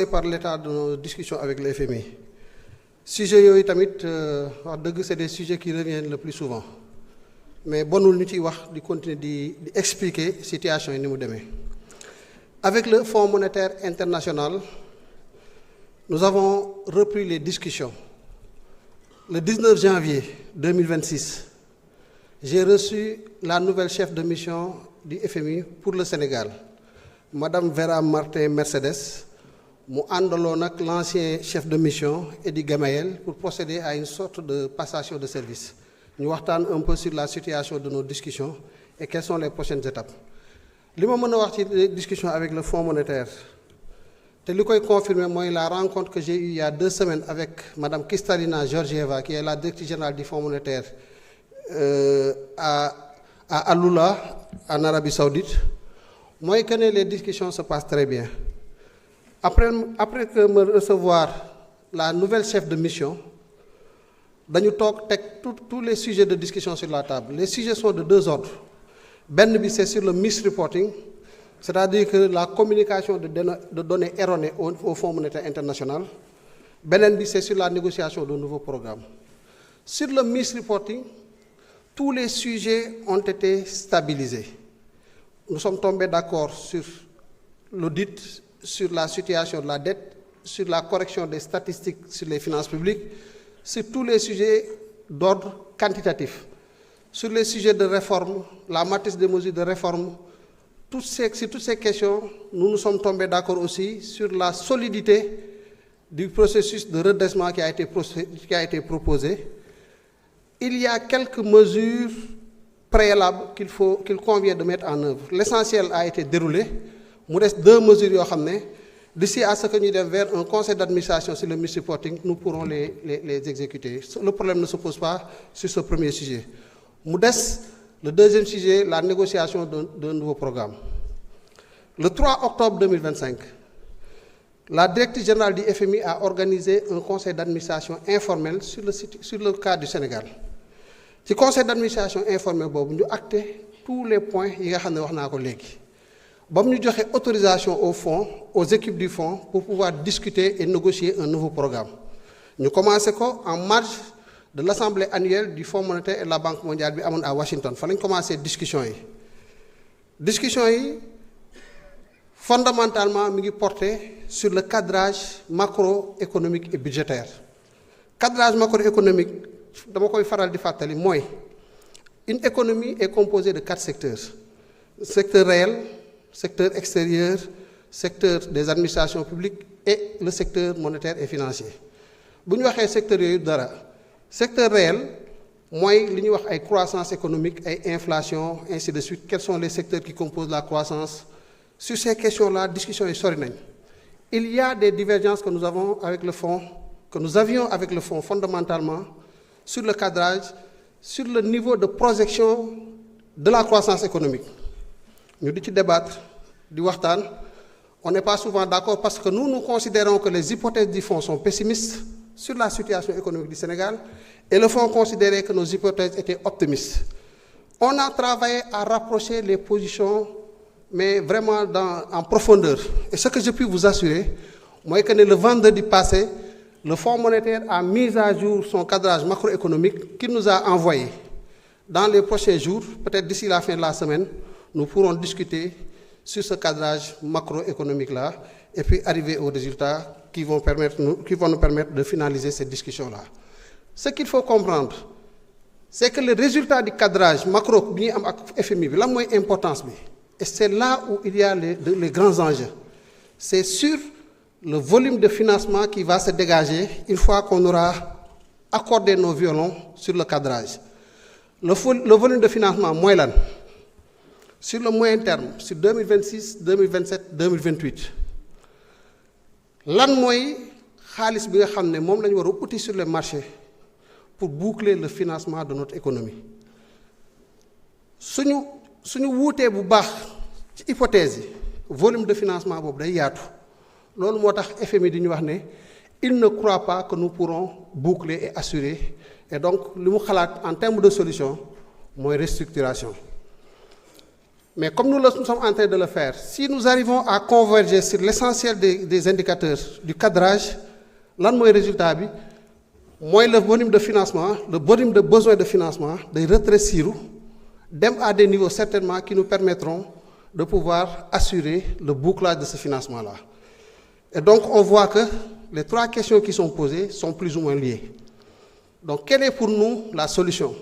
par l'état de nos discussions avec le FMI. Sujets yooyu tamit wax dëgg c'est des sujets qui reviennent le plus souvent mais bonul ñu ciy wax di continuer di expliquer situation yi ni mu demee. Avec le Fonds monétaire international, nous avons repris les discussions. Le 19 janvier 2026, j'ai reçu la nouvelle chef de mission du FMI pour le Sénégal, Madame Vera Martin Mercedes, mu àndaloon ak l'ancien chef de mission Edi Gamayel pour procéder à une sorte de passation de service. Ñu waxtaan un peu sur la situation de nos discussions et quelles sont les prochaines étapes. Li ma mën a wax ci discussion avec le Fonds monétaire te li koy confirmer mooy la rencontre que j'ai eue il y a 2 semaines avec Madame Kristalina Georgieva qui est la directrice générale du Fonds monétaire à Alula en Arabie Saoudite mooy que les discussions se passent très bien. Après que me recevoir la nouvelle chef de mission dañu toog teg tous les sujets de discussion sur la table. Les sujets sont de 2 ordres. Benn bi c'est sur le misreporting, c'est-à-dire que la communication de données erronées au Fonds monétaire international. Beneen bi c'est sur la négociation de nouveaux programmes. Sur le misreporting, tous les sujets ont été stabilisés. Nous sommes tombés d'accord sur l'audit, sur la situation de la dette, sur la correction des statistiques sur les finances publiques, sur tous les sujets d'ordre quantitatif. Sur les sujets de réforme, la matrice des mesures de réforme, sur toutes ces questions, nous nous sommes tombés d'accord aussi sur la solidité du processus de redressement qui a été proposé. Il y a quelques mesures préalables qu'il convient de mettre en œuvre. L'essentiel a été déroulé. Il reste 2 mesures yoo xam ne d'ici à ce que ñu dem vers un conseil d'administration sur le misreporting, nous pourrons les exécuter. Le problème ne se pose pas sur ce premier sujet. Mu des le deuxième sujet, la négociation d'un nouveau programme. Le 3 octobre 2025, la directrice générale du FMI a organisé un conseil d'administration informel sur le cas du Sénégal. Ci conseil d'administration informel boobu ñu acté tous les points yi nga xam ne wax naa ko léegi. Ba mu ñu joxe autorisation au fonds, aux équipes du fonds pour pouvoir discuter et négocier un nouveau programme. Ñu commencé ko en marge de l'assemblée annuelle du Fonds monétaire et de la Banque mondiale bi amoon à Washington fa lañ commencé discussion yi fondamentalement mi ngi porté sur le cadrage macroéconomique et budgétaire. Cadrage macroéconomique dama koy faral di fàttali mooy une économie est composée de 4 secteurs: secteur réel, secteur extérieur, secteur des administrations publiques et le secteur monétaire et financier. Bu ñu waxee secteur yooyu dara secteur réel mooy li ñuy wax ay croissance économique, ay inflation, ainsi de suite. Quels sont les secteurs qui composent la croissance? Sur ces questions-là, discussion yi sori nañ. Il y a des divergences que nous avions avec le fonds fondamentalement sur le cadrage, sur le niveau de projection de la croissance économique. Ñu di ci débattre di waxtaan. On n'est pas souvent d'accord parce que nous considérons que les hypothèses du fonds sont pessimistes sur la situation économique du Sénégal et le fonds considérait que nos hypothèses étaient optimistes. On a travaillé à rapprocher les positions, mais vraiment en profondeur. Et ce que je puis vous assurer, moi, que le vendredi passé, le Fonds monétaire a mis à jour son cadrage macroéconomique qu'il nous a envoyé. Dans les prochains jours, peut-être d'ici la fin de la semaine, nous pourrons discuter sur ce cadrage macroéconomique-là et puis arriver aux résultats qui vont nous permettre de finaliser cette discussion-là. Ce qu'il faut comprendre, c'est que le résultat du cadrage macro bi ñuy am ak FMI bi lan mooy importance bi, et c'est là où il y a les grands enjeux. C'est sur le volume de financement qui va se dégager une fois qu'on aura accordé nos violons sur le cadrage. Le volume de financement mooy lan? Sur le moyen terme, sur 2026, 2027, 2028, lan mooy xaalis bi nga xam ne moom la ñu war a uti sur les marchés pour boucler le financement de notre économie. suñu wuutee bu baax ci hypothèse yi volume de financement boobu day yaatu. Loolu moo tax FMI di ñu wax ne il ne croit pas que nous pourrons boucler et assurer, et donc li mu xalaat en termes de solution mooy restructuration. Mais comme nous sommes en train de le faire, si nous arrivons à converger sur l'essentiel des indicateurs du cadrage, lan mooy résultat bi mooy le volume de financement, le volume de besoin de financement day rétrécir dem à des niveaux certainement qui nous permettront de pouvoir assurer le bouclage de ce financement-là. Et donc on voit que les trois questions qui sont posées sont plus ou moins liées. Donc quelle est pour nous la solution?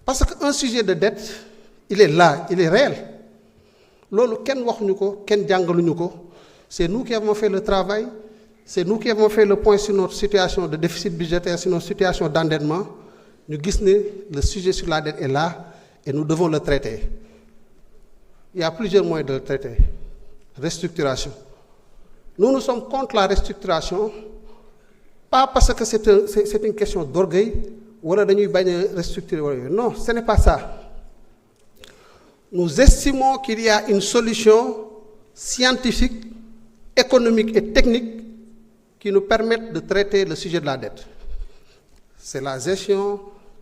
Parce qu'un sujet de dette, il est là, il est réel. Loolu kenn waxuñu ko, kenn jàngaluñu ko. C'est nous qui avons fait le travail, c'est nous qui avons fait le point sur notre situation de déficit budgétaire, sur notre situation d'endettement. Ñu gis ne le sujet sur la dette est là et nous devons le traiter. Il y a plusieurs moyens de le traiter. Restructuration. Nous sommes contre la restructuration, pas parce que c'est une question d'orgueil, ou dañuy bañ a restructurer. Non, ce n'est pas ça. Nous estimons qu'il y a une solution scientifique, économique et technique qui nous permettent de traiter le sujet de la dette. C'est la gestion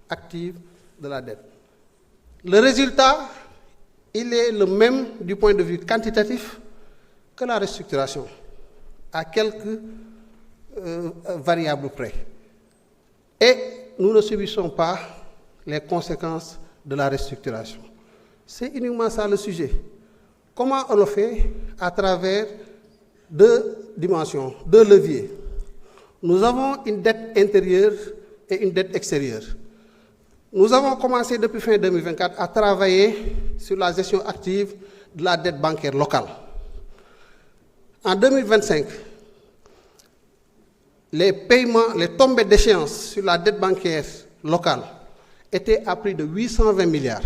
active de la dette. Le résultat, il est le même du point de vue quantitatif que la restructuration, à quelques variables près. Et nous ne subissons pas les conséquences de la restructuration. C'est uniquement ça le sujet. Comment on le fait? À travers deux dimensions, deux leviers. Nous avons une dette intérieure et une dette extérieure. Nous avons commencé depuis fin 2024 à travailler sur la gestion active de la dette bancaire locale. En 2025, les paiements, les tombées d'échéance sur la dette bancaire locale étaient à prix de 820 milliards,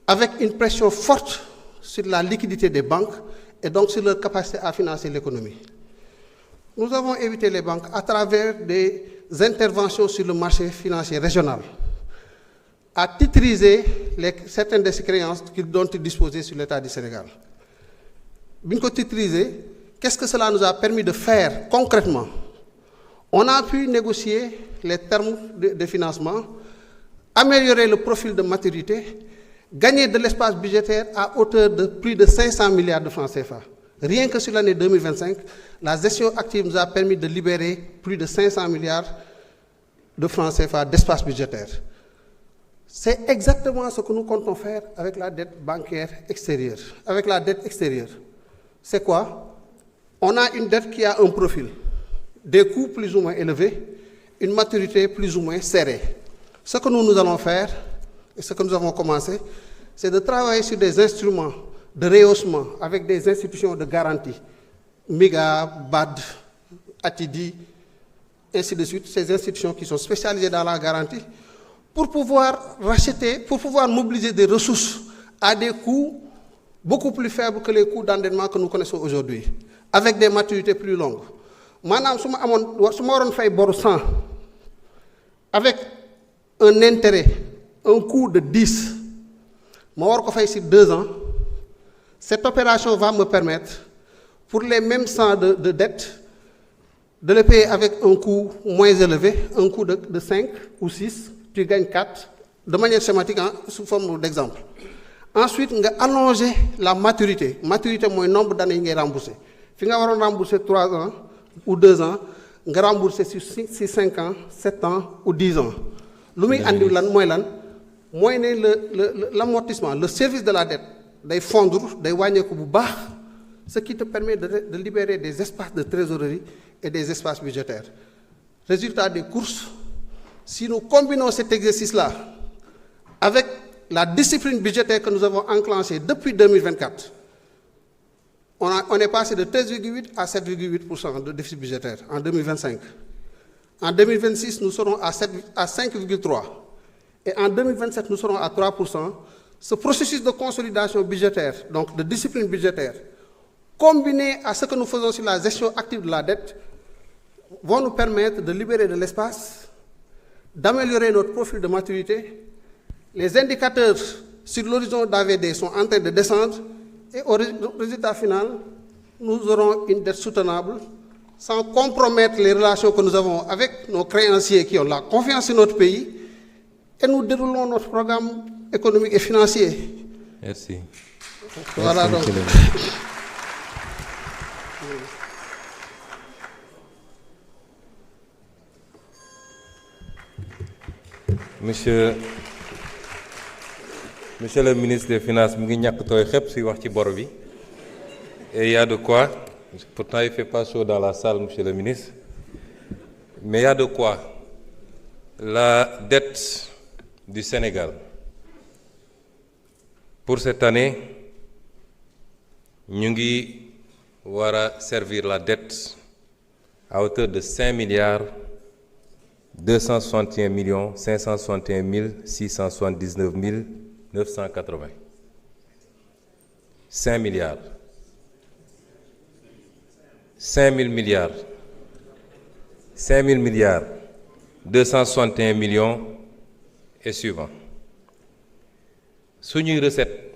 avec une pression forte sur la liquidité des banques et donc sur leur capacité à financer l'économie. Nous avons évité les banques à travers des interventions sur le marché financier régional, à titriser certaines de ces créances dont ils disposaient sur l'État du Sénégal. Bien que titrisé, qu'est-ce que cela nous a permis de faire concrètement? On a pu négocier les termes de financement, améliorer le profil de maturité, gagner de l'espace budgétaire à hauteur de plus de 500 milliards de francs CFA. Rien que sur l'année 2025, la gestion active nous a permis de libérer plus de 500 milliards de francs CFA d'espace budgétaire. C'est exactement ce que nous comptons faire avec la dette bancaire extérieure. Avec la dette extérieure. C'est quoi? On a une dette qui a un profil, des coûts plus ou moins élevés, une maturité plus ou moins serrée. Ce que nous allons faire, et ce que nous avons commencé, c'est de travailler sur des instruments de rehaussement avec des institutions de garantie, MIGA, BAD, ATIDI, ainsi de suite, ces institutions qui sont spécialisées dans la garantie, pour pouvoir racheter, pour pouvoir mobiliser des ressources à des coûts beaucoup plus faibles que les coûts d'endettement que nous connaissons aujourd'hui, avec des maturités plus longues. Maintenant, si je me fais 100, avec un intérêt, un coût de 10, je vais faire sur 2 ans. Cette opération va me permettre, pour les mêmes 100 de dette, de les payer avec un coût moins élevé, un coût de 5 ou 6, tu gagnes 4, de manière schématique, sous forme d'exemple. Ensuite, on va allonger la maturité. Maturité, c'est le nombre d'années que vous remboursez. Si vous avez remboursé 3 ans ou 2 ans, vous remboursez sur 5 ans, 7 ans ou 10 ans. L'amortissement, le service de la dette, des fondre, des wagneku bu baax, ce qui te permet de libérer des espaces de trésorerie et des espaces budgétaires. Résultat des courses, si nous combinons cet exercice-là avec la discipline budgétaire que nous avons enclenchée depuis 2024, on est passé de 13,8 à 7,8% de déficit budgétaire en 2025. En 2026, nous serons à 5,3%. Et en 2027, nous serons à 3%. Ce processus de consolidation budgétaire, donc de discipline budgétaire, combiné à ce que nous faisons sur la gestion active de la dette, vont nous permettre de libérer de l'espace, d'améliorer notre profil de maturité. Les indicateurs sur l'horizon d'AVD sont en train de descendre et au résultat final, nous aurons une dette soutenable sans compromettre les relations que nous avons avec nos créanciers qui ont la confiance en notre pays et nous déroulons notre programme économique et financier Merci. Voilà donc. Monsieur le ministre des Finances, mu ngi ñàkk tooy xepp si wax ci bor bi. Et il y a de quoi, pourtant il ne fait pas chaud dans la salle, monsieur le ministre, mais il y a de quoi. La dette du Sénégal, pour cette année, ñu ngi war a servir la dette à hauteur de 5 milliards 261 millions 561 679 980. 5 milliards. 5 000 milliards. 5 000 milliards. 261 millions et suivant. Suñuy recette